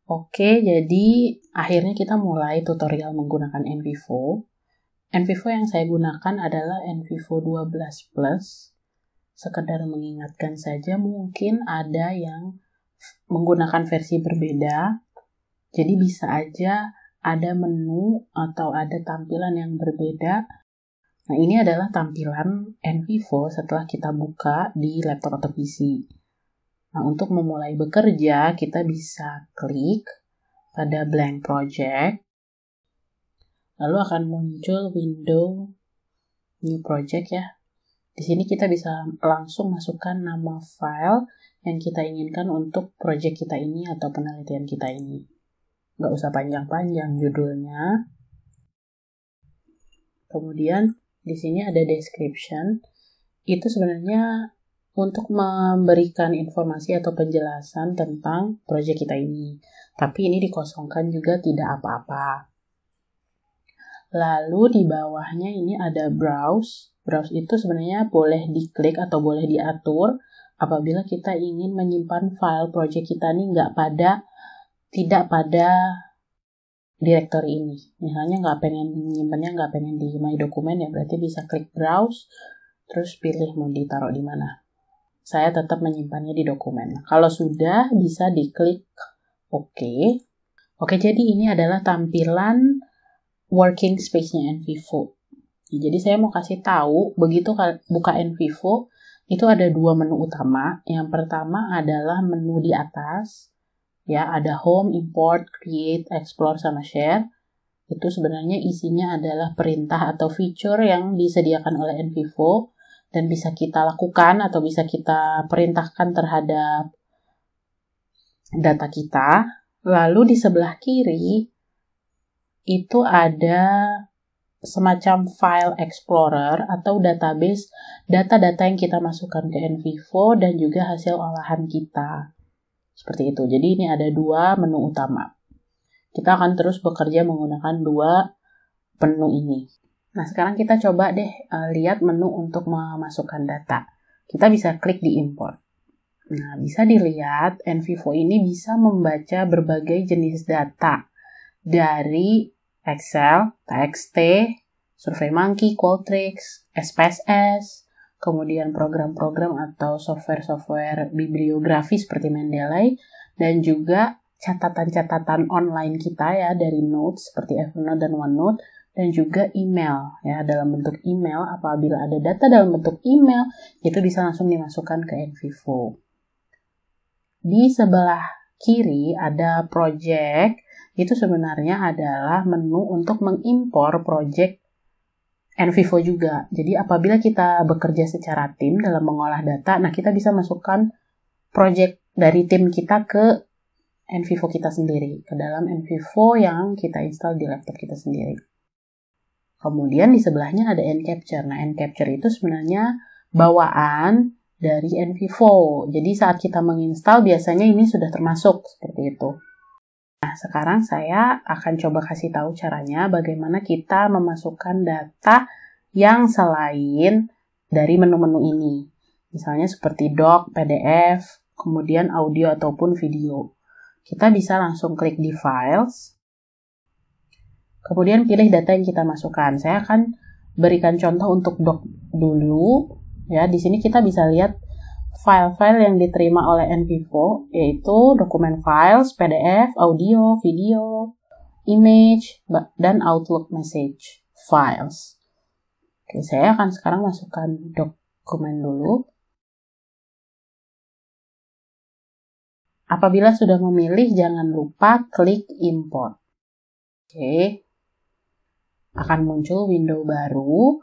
Oke, jadi akhirnya kita mulai tutorial menggunakan NVivo. NVivo yang saya gunakan adalah NVivo 12 Plus. Sekedar mengingatkan saja, mungkin ada yang menggunakan versi berbeda. Jadi bisa aja ada menu atau ada tampilan yang berbeda. Nah, ini adalah tampilan NVivo setelah kita buka di laptop atau PC. Nah, untuk memulai bekerja, kita bisa klik pada blank project. Lalu akan muncul window new project ya. Di sini kita bisa langsung masukkan nama file yang kita inginkan untuk project kita ini atau penelitian kita ini. Nggak usah panjang-panjang judulnya. Kemudian di sini ada description. Itu sebenarnya untuk memberikan informasi atau penjelasan tentang proyek kita ini. Tapi ini dikosongkan juga tidak apa-apa. Lalu di bawahnya ini ada browse. Browse itu sebenarnya boleh diklik atau boleh diatur apabila kita ingin menyimpan file proyek kita ini tidak pada directory ini. Misalnya nggak pengen di my document ya, berarti bisa klik browse, terus pilih mau ditaruh di mana. Saya tetap menyimpannya di dokumen. Kalau sudah, bisa diklik OK. Oke, jadi ini adalah tampilan working space-nya NVivo. Jadi saya mau kasih tahu, begitu buka NVivo, itu ada dua menu utama. Yang pertama adalah menu di atas. Ya, ada Home, Import, Create, Explore, sama Share. Itu sebenarnya isinya adalah perintah atau feature yang disediakan oleh NVivo dan bisa kita lakukan atau bisa kita perintahkan terhadap data kita. Lalu di sebelah kiri itu ada semacam file explorer atau database data-data yang kita masukkan ke NVivo dan juga hasil olahan kita. Seperti itu. Jadi ini ada dua menu utama. Kita akan terus bekerja menggunakan dua menu ini. Nah, sekarang kita coba deh lihat menu untuk memasukkan data. Kita bisa klik di import. Nah, bisa dilihat NVivo ini bisa membaca berbagai jenis data dari Excel, TXT, SurveyMonkey, Qualtrics, SPSS, kemudian program-program atau software-software bibliografi seperti Mendeley, dan juga catatan-catatan online kita ya dari Notes seperti Evernote dan OneNote, dan juga email ya, dalam bentuk email. Apabila ada data dalam bentuk email, itu bisa langsung dimasukkan ke NVivo. Di sebelah kiri ada project. Itu sebenarnya adalah menu untuk mengimpor project NVivo juga. Jadi apabila kita bekerja secara tim dalam mengolah data, nah kita bisa masukkan project dari tim kita ke NVivo kita sendiri, ke dalam NVivo yang kita install di laptop kita sendiri. Kemudian di sebelahnya ada Encapture. Nah, Encapture itu sebenarnya bawaan dari NVivo. Jadi saat kita menginstal biasanya ini sudah termasuk seperti itu. Nah, sekarang saya akan coba kasih tahu caranya bagaimana kita memasukkan data yang selain dari menu-menu ini. Misalnya seperti doc, PDF, kemudian audio ataupun video. Kita bisa langsung klik di Files. Kemudian pilih data yang kita masukkan. Saya akan berikan contoh untuk doc dulu. Ya, di sini kita bisa lihat file-file yang diterima oleh NVivo, yaitu dokumen files, PDF, audio, video, image, dan Outlook message files. Oke, saya akan sekarang masukkan dokumen dulu. Apabila sudah memilih, jangan lupa klik import. Oke. Akan muncul window baru.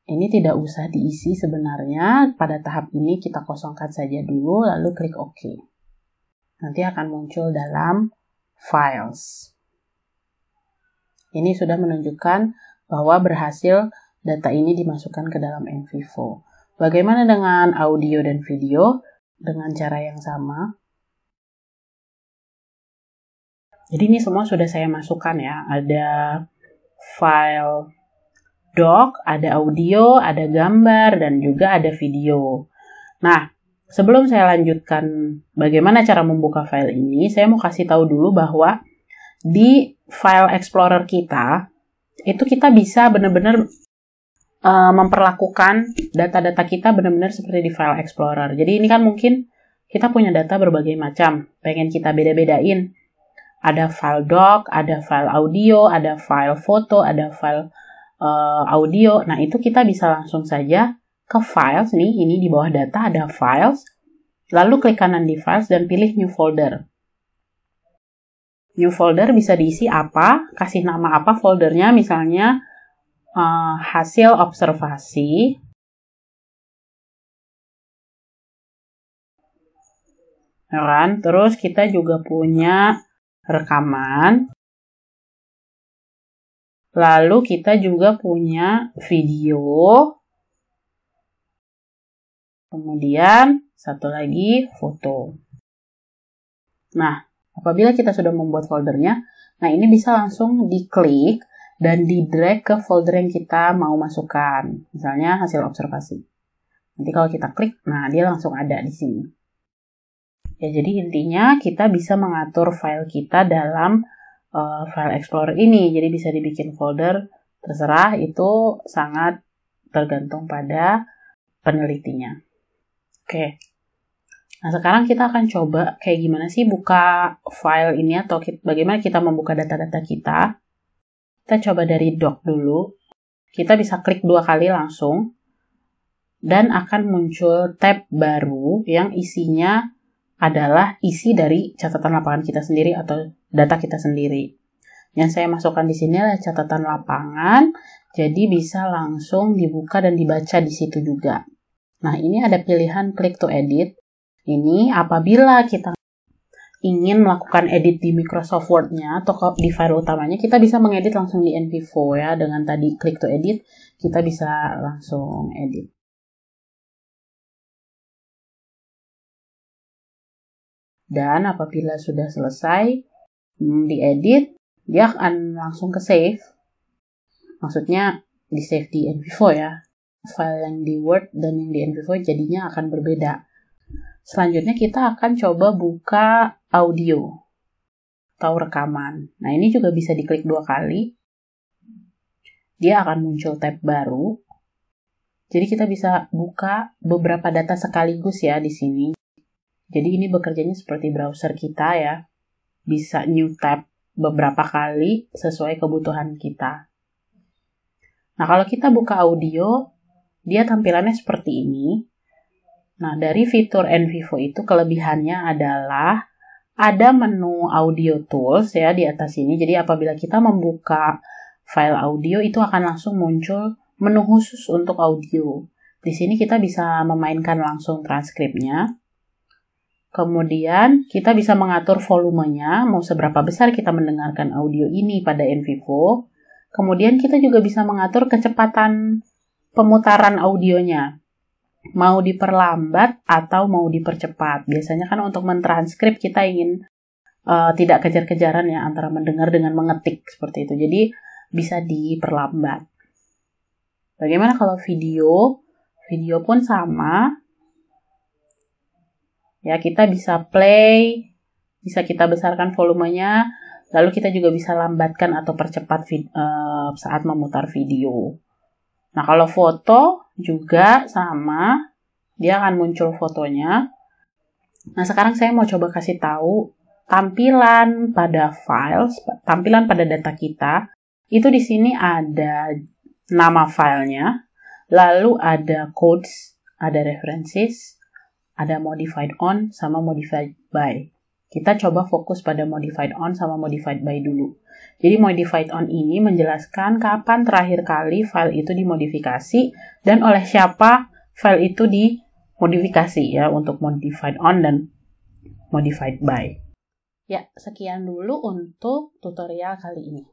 Ini tidak usah diisi sebenarnya. Pada tahap ini kita kosongkan saja dulu, lalu klik OK. Nanti akan muncul dalam Files. Ini sudah menunjukkan bahwa berhasil data ini dimasukkan ke dalam NVivo. Bagaimana dengan audio dan video? Dengan cara yang sama. Jadi ini semua sudah saya masukkan ya. Ada file doc, ada audio, ada gambar, dan juga ada video. Nah, Sebelum saya lanjutkan bagaimana cara membuka file ini, saya mau kasih tahu dulu bahwa di file explorer kita, itu kita bisa benar-benar memperlakukan data-data kita benar-benar seperti di file explorer. Jadi ini kan mungkin kita punya data berbagai macam, pengen kita beda-bedain. Ada file doc, ada file audio, ada file foto, ada file audio. Nah, itu kita bisa langsung saja ke files nih, ini di bawah data ada files, lalu klik kanan di files dan pilih new folder. New folder bisa diisi apa, kasih nama apa foldernya, misalnya hasil observasi. Kan? Terus kita juga punya rekaman. Lalu kita juga punya video. Kemudian satu lagi foto. Nah, apabila kita sudah membuat foldernya, nah ini bisa langsung diklik dan di-drag ke folder yang kita mau masukkan. Misalnya hasil observasi. Nanti kalau kita klik, nah dia langsung ada di sini. Ya, jadi intinya kita bisa mengatur file kita dalam file explorer ini. Jadi bisa dibikin folder, terserah, itu sangat tergantung pada penelitinya. Oke. Nah, sekarang kita akan coba kayak gimana sih buka file ini atau bagaimana kita membuka data-data kita. Kita coba dari doc dulu. Kita bisa klik 2 kali langsung. Dan akan muncul tab baru yang isinya adalah isi dari catatan lapangan kita sendiri atau data kita sendiri. Yang saya masukkan di sini adalah catatan lapangan, jadi bisa langsung dibuka dan dibaca di situ juga. Nah, ini ada pilihan click to edit. Ini apabila kita ingin melakukan edit di Microsoft Word-nya atau di file utamanya, kita bisa mengedit langsung di NV4 ya. Dengan tadi click to edit, kita bisa langsung edit. Dan apabila sudah selesai diedit, dia akan langsung ke save. Maksudnya di save di NV4 ya. File yang di Word dan yang di NV4 jadinya akan berbeda. Selanjutnya kita akan coba buka audio atau rekaman. Nah, ini juga bisa diklik 2 kali. Dia akan muncul tab baru. Jadi kita bisa buka beberapa data sekaligus ya di sini. Jadi ini bekerjanya seperti browser kita ya. Bisa new tab beberapa kali sesuai kebutuhan kita. Nah, kalau kita buka audio, dia tampilannya seperti ini. Nah, dari fitur NV4 itu kelebihannya adalah ada menu audio tools ya di atas ini. Jadi apabila kita membuka file audio itu akan langsung muncul menu khusus untuk audio. Di sini kita bisa memainkan langsung transkripnya. Kemudian kita bisa mengatur volumenya, mau seberapa besar kita mendengarkan audio ini pada NV4. Kemudian kita juga bisa mengatur kecepatan pemutaran audionya. Mau diperlambat atau mau dipercepat. Biasanya kan untuk mentranskrip kita ingin tidak kejar-kejaran ya antara mendengar dengan mengetik seperti itu. Jadi bisa diperlambat. Bagaimana kalau video? Video pun sama. Ya, kita bisa play, bisa kita besarkan volumenya, lalu kita juga bisa lambatkan atau percepat saat memutar video. Nah, kalau foto juga sama, dia akan muncul fotonya. Nah, sekarang saya mau coba kasih tahu tampilan pada files, tampilan pada data kita. Itu di sini ada nama filenya, lalu ada codes, ada references, ada modified on sama modified by. Kita coba fokus pada modified on sama modified by dulu. Jadi modified on ini menjelaskan kapan terakhir kali file itu dimodifikasi dan oleh siapa file itu dimodifikasi ya untuk modified on dan modified by. Ya, sekian dulu untuk tutorial kali ini.